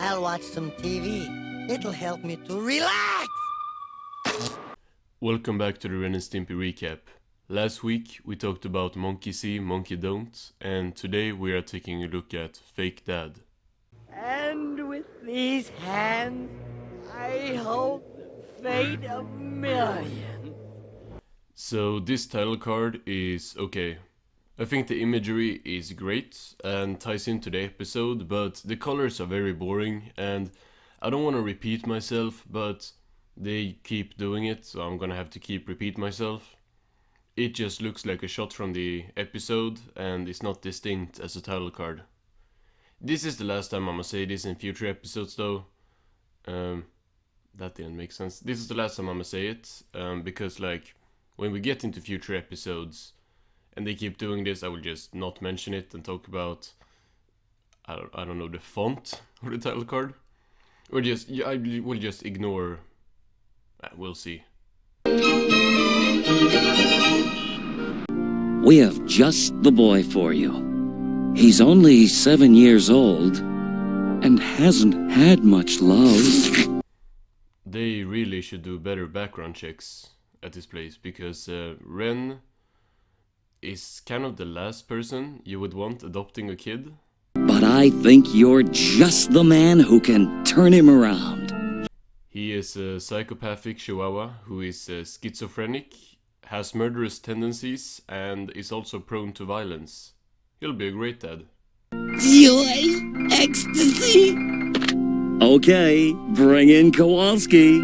I'll watch some TV. It'll help me to relax. Welcome back to the Ren and Stimpy recap. Last week we talked about Monkey See, Monkey Don't, and today we are taking a look at Fake Dad. And with these hands, I hold the fate of millions. So this title card is okay. I think the imagery is great and ties into the episode, but the colors are very boring and I don't want to repeat myself, but they keep doing it, so I'm gonna have to keep repeat myself. It just looks like a shot from the episode and it's not distinct as a title card. This is the last time I'm gonna say this in future episodes though. That didn't make sense. This is the last time I'm gonna say it, because like when we get into future episodes and they keep doing this, I will just not mention it and talk about I don't know, the font of the title card, or just I will just ignore. We'll see. We have just the boy for you. He's only 7 years old and hasn't had much love. They really should do better background checks at this place, because Ren is kind of the last person you would want adopting a kid. But I think you're just the man who can turn him around. He is a psychopathic chihuahua who is schizophrenic, has murderous tendencies, and is also prone to violence. He'll be a great dad. Joy, ecstasy. Okay, bring in Kowalski.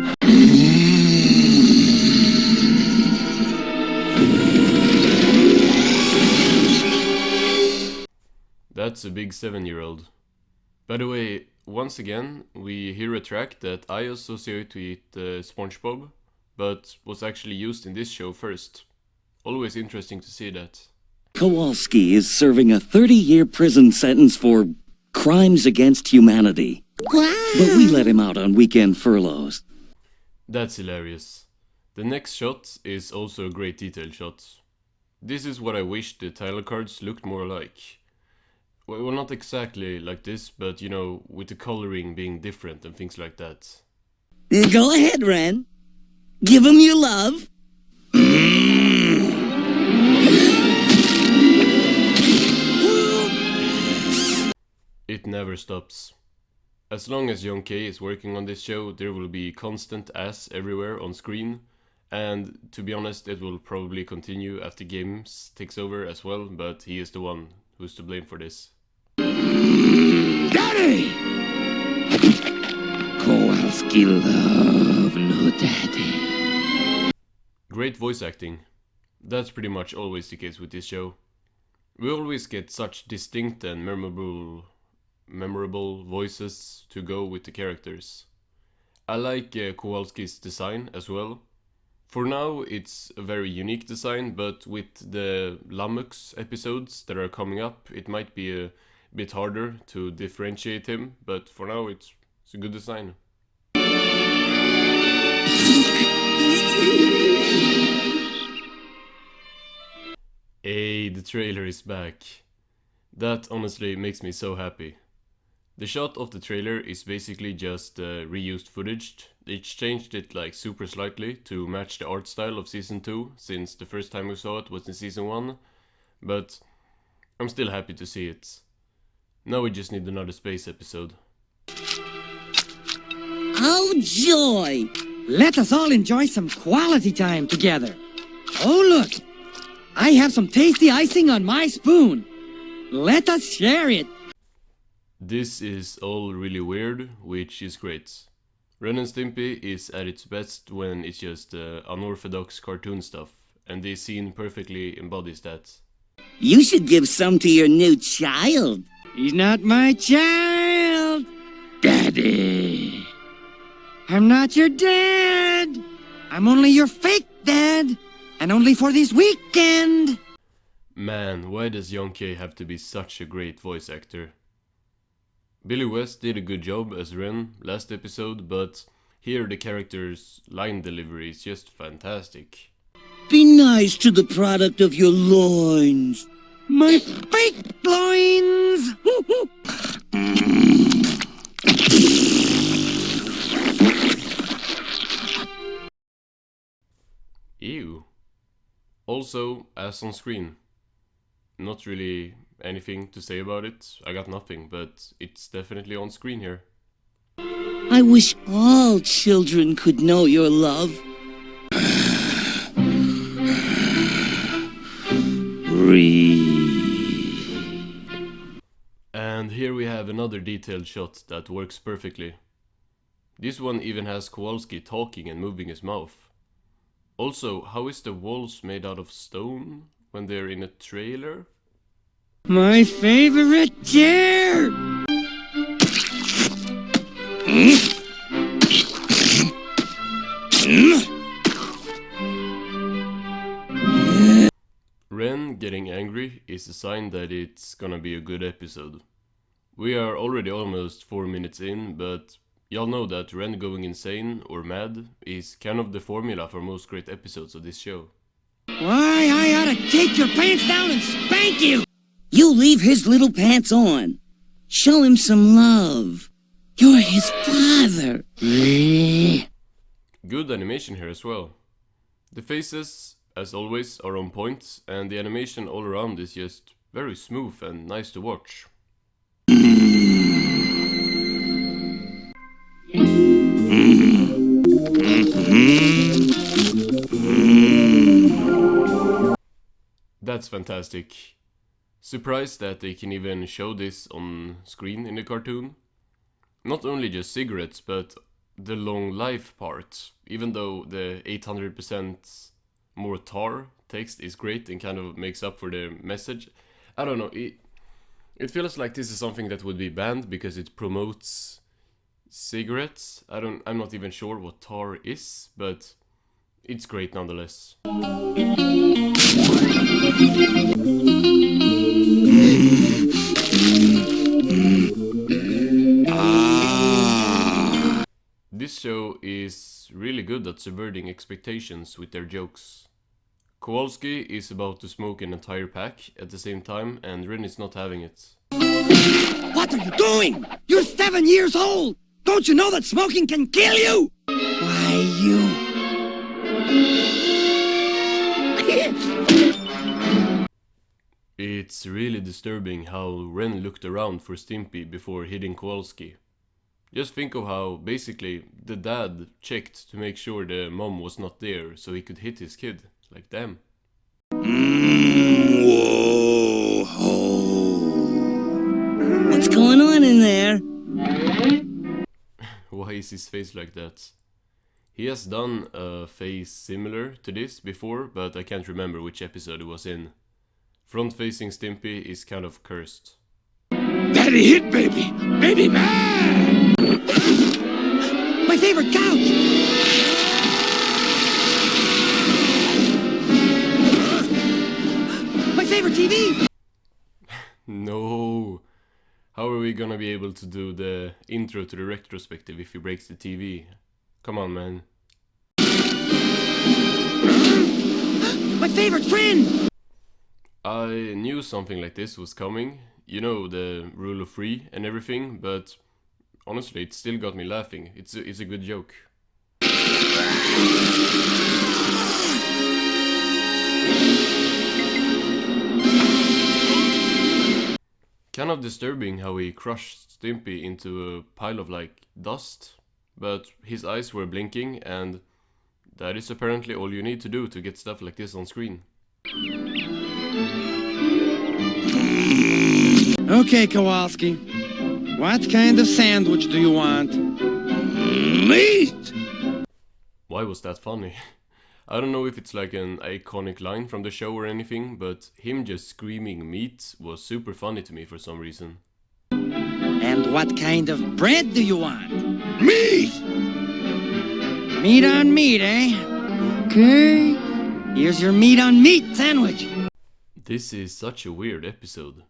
That's a big 7-year-old. By the way, once again, we hear a track that I associate with SpongeBob, but was actually used in this show first. Always interesting to see that. Kowalski is serving a 30-year prison sentence for crimes against humanity. But we let him out on weekend furloughs. That's hilarious. The next shot is also a great detail shot. This is what I wish the title cards looked more like. Well, not exactly like this, but you know, with the coloring being different and things like that. Go ahead, Ren. Give him your love. It never stops. As long as Young K is working on this show, there will be constant ass everywhere on screen. And to be honest, it will probably continue after Games takes over as well, but he is the one who's to blame for this. Daddy! Kowalski love no daddy. Great voice acting. That's pretty much always the case with this show. We always get such distinct and memorable voices to go with the characters. I like Kowalski's design as well. For now it's a very unique design, but with the Lamux episodes that are coming up, it might be a bit harder to differentiate him, but for now it's a good design. Hey, the trailer is back. That honestly makes me so happy. The shot of the trailer is basically just reused footage. They changed it like super slightly to match the art style of season 2, since the first time we saw it was in season 1, but I'm still happy to see it. Now we just need another space episode. Oh, joy! Let us all enjoy some quality time together. Oh, look! I have some tasty icing on my spoon. Let us share it. This is all really weird, which is great. Ren and Stimpy is at its best when it's just unorthodox cartoon stuff, and this scene perfectly embodies that. You should give some to your new child. He's not my child. Daddy. I'm not your dad. I'm only your fake dad. And only for this weekend. Man, why does Young K have to be such a great voice actor? Billy West did a good job as Ren last episode, but here the character's line delivery is just fantastic. Be nice to the product of your loins. My fake loins. also, as on screen. Not really anything to say about it, I got nothing, but it's definitely on screen here. I wish all children could know your love. And here we have another detailed shot that works perfectly. This one even has Kowalski talking and moving his mouth. Also, how is the walls made out of stone when they're in a trailer? My favorite chair! Ren getting angry is a sign that it's gonna be a good episode. We are already almost 4 minutes in, but y'all know that Ren going insane or mad is kind of the formula for most great episodes of this show. Why, I ought to take your pants down and spank you! You leave his little pants on. Show him some love. You're his father. Good animation here as well. The faces, as always, are on point, and the animation all around is just very smooth and nice to watch. That's fantastic. Surprised that they can even show this on screen in the cartoon. Not only just cigarettes, but the long life part, even though the 800% more tar text is great and kind of makes up for the message. I don't know, it feels like this is something that would be banned because it promotes cigarettes. I'm not even sure what tar is, but it's great nonetheless. This show is really good at subverting expectations with their jokes. Kowalski is about to smoke an entire pack at the same time, and Ren is not having it. What are you doing? You're 7 years old! Don't you know that smoking can kill you? Why, you... It's really disturbing how Ren looked around for Stimpy before hitting Kowalski. Just think of how, basically, the dad checked to make sure the mom was not there so he could hit his kid. Like, damn. Whoa. What's going on in there? Why is his face like that? He has done a face similar to this before, but I can't remember which episode it was in. Front-facing Stimpy is kind of cursed. Daddy hit baby! Baby man! My favorite couch! My favorite TV! No! How are we gonna be able to do the intro to the retrospective if he breaks the TV? Come on, man. My favorite friend! I knew something like this was coming. You know, the rule of three and everything, but honestly, it still got me laughing. It's a good joke. Kind of disturbing how he crushed Stimpy into a pile of like dust, but his eyes were blinking, and that is apparently all you need to do to get stuff like this on screen. Okay, Kowalski. What kind of sandwich do you want? Meat! Why was that funny? I don't know if it's like an iconic line from the show or anything, but him just screaming meat was super funny to me for some reason. And what kind of bread do you want? Meat! Meat on meat, eh? Okay. Here's your meat on meat sandwich. This is such a weird episode.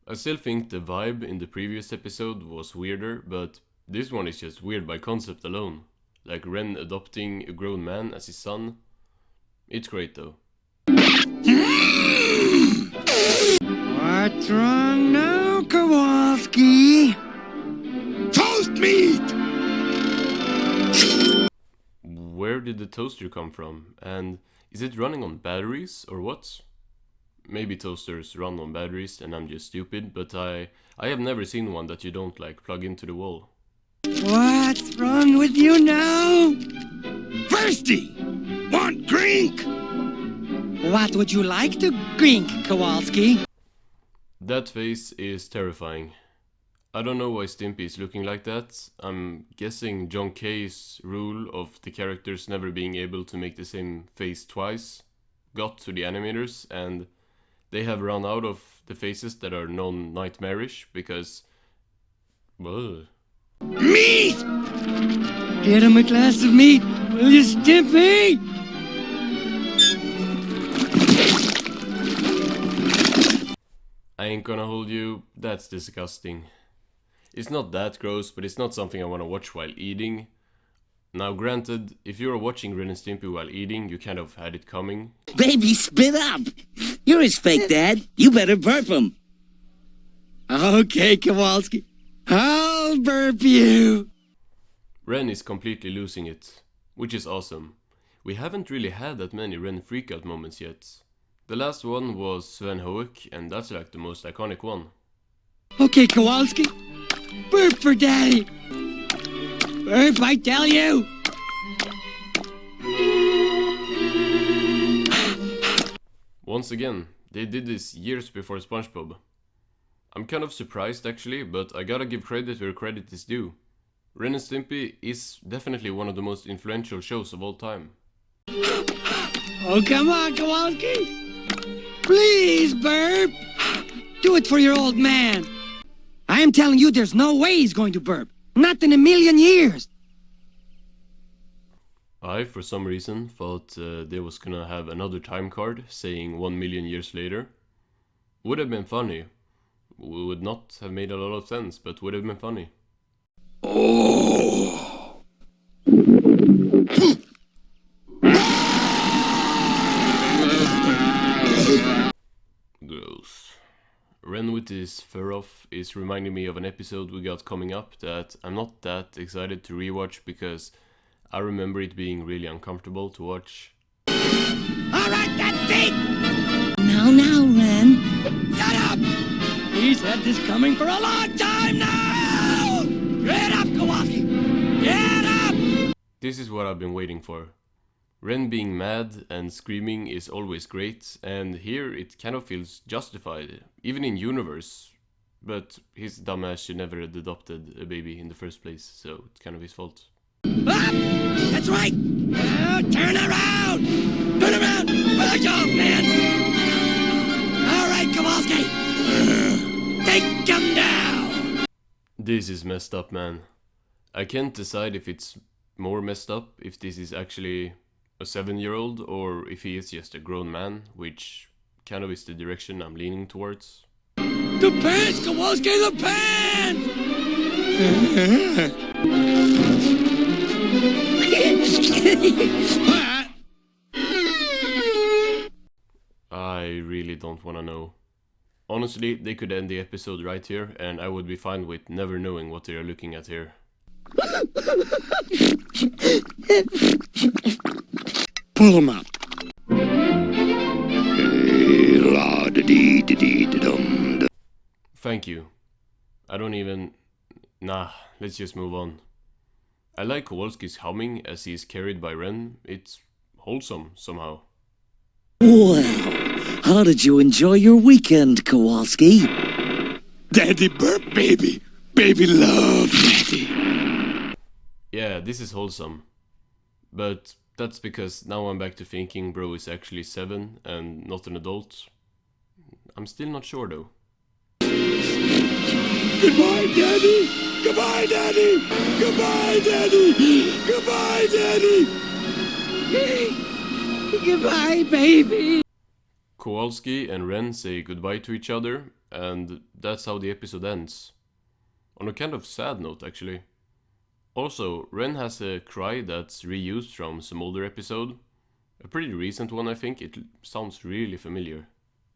I still think the vibe in the previous episode was weirder, but this one is just weird by concept alone. Like Ren adopting a grown man as his son. It's great though. What's wrong now, Kowalski? Toast meat! Where did the toaster come from? And Is it running on batteries or what? Maybe toasters run on batteries and I'm just stupid, but I have never seen one that you don't like plug into the wall. What's wrong with you now? Thirsty! Want drink? What would you like to drink, Kowalski? That face is terrifying. I don't know why Stimpy is looking like that. I'm guessing John K's rule of the characters never being able to make the same face twice got to the animators, and they have run out of the faces that are non-nightmarish because... well... Meat! Get him a glass of meat, will you, Stimpy? I ain't gonna hold you, that's disgusting. It's not that gross, but it's not something I wanna watch while eating. Now granted, if you're watching Ren and Stimpy while eating, you kind of had it coming. Baby, spit up! You're his fake dad. You better burp him. Okay, Kowalski. I'll burp you. Ren is completely losing it, which is awesome. We haven't really had that many Ren freakout moments yet. The last one was Sven Hoek, and that's like the most iconic one. Okay, Kowalski. Burp for Daddy. Burp, I tell you. Once again, they did this years before SpongeBob. I'm kind of surprised actually, but I gotta give credit where credit is due. Ren and Stimpy is definitely one of the most influential shows of all time. Oh, come on, Kowalski. Please, burp. Do it for your old man. I am telling you, there's no way he's going to burp. Not in a million years. I, for some reason, thought they was gonna have another time card saying 1 million years later. Would have been funny. Would not have made a lot of sense, but would have been funny. Oh! Gross. Ren with his fur off is reminding me of an episode we got coming up that I'm not that excited to rewatch because I remember it being really uncomfortable to watch. Alright, that's it! Now, Ren. Shut up! He's had this coming for a long time now! Get up, Kowalski! Get up! This is what I've been waiting for. Ren being mad and screaming is always great, and here it kind of feels justified, even in universe. But his dumbass should never have adopted a baby in the first place, so it's kind of his fault. Up! That's right! Now turn around! Turn around! Back off, man! Alright, Kowalski! Take him down! This is messed up, man. I can't decide if it's more messed up if this is actually a 7-year-old or if he is just a grown man, which kind of is the direction I'm leaning towards. The pants, Kowalski, the pants! I really don't wanna know. Honestly, they could end the episode right here, and I would be fine with never knowing what they are looking at here. Pull him up. La-da-dee-da-dee-da-dum. Thank you. I don't even... Nah, let's just move on. I like Kowalski's humming as he is carried by Ren. It's wholesome, somehow. Well, how did you enjoy your weekend, Kowalski? Daddy burp, baby. Baby love, daddy. Yeah, this is wholesome. But that's because now I'm back to thinking bro is actually 7 and not an adult. I'm still not sure though. Goodbye, Daddy! Goodbye, Daddy! Goodbye, Daddy! Goodbye, Daddy! Goodbye, baby. Kowalski and Ren say goodbye to each other, and that's how the episode ends. On a kind of sad note, actually. Also, Ren has a cry that's reused from some older episode. A pretty recent one, I think. It sounds really familiar.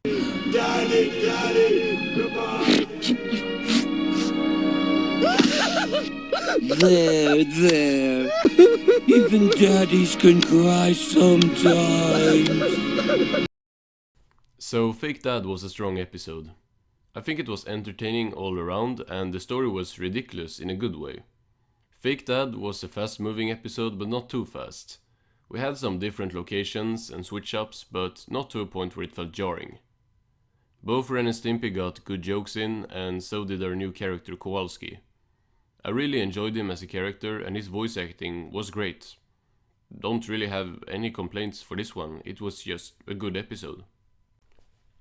Daddy, Daddy! Goodbye! There. Even daddies can cry sometimes. So Fake Dad was a strong episode. I think it was entertaining all around and the story was ridiculous in a good way. Fake Dad was a fast moving episode but not too fast. We had some different locations and switch ups but not to a point where it felt jarring. Both Ren and Stimpy got good jokes in and so did our new character Kowalski. I really enjoyed him as a character and his voice acting was great. Don't really have any complaints for this one, it was just a good episode.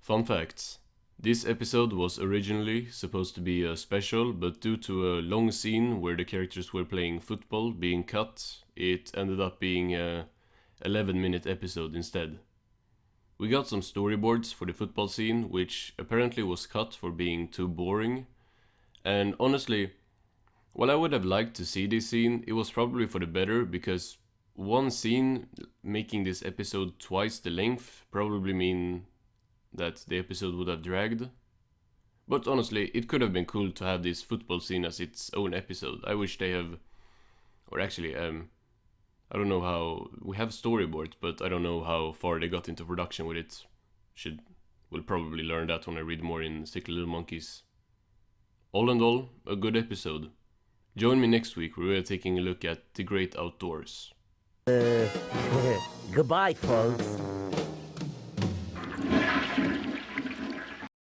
Fun facts. This episode was originally supposed to be a special, but due to a long scene where the characters were playing football being cut, it ended up being a 11-minute episode instead. We got some storyboards for the football scene, which apparently was cut for being too boring. And honestly, while I would have liked to see this scene, it was probably for the better because one scene making this episode twice the length probably mean that the episode would have dragged. But honestly, it could have been cool to have this football scene as its own episode. I wish they have, or actually, I don't know how, we have storyboards, but I don't know how far they got into production with it. Will probably learn that when I read more in Sick Little Monkeys. All in all, a good episode. Join me next week where we are taking a look at the great outdoors. Goodbye, folks.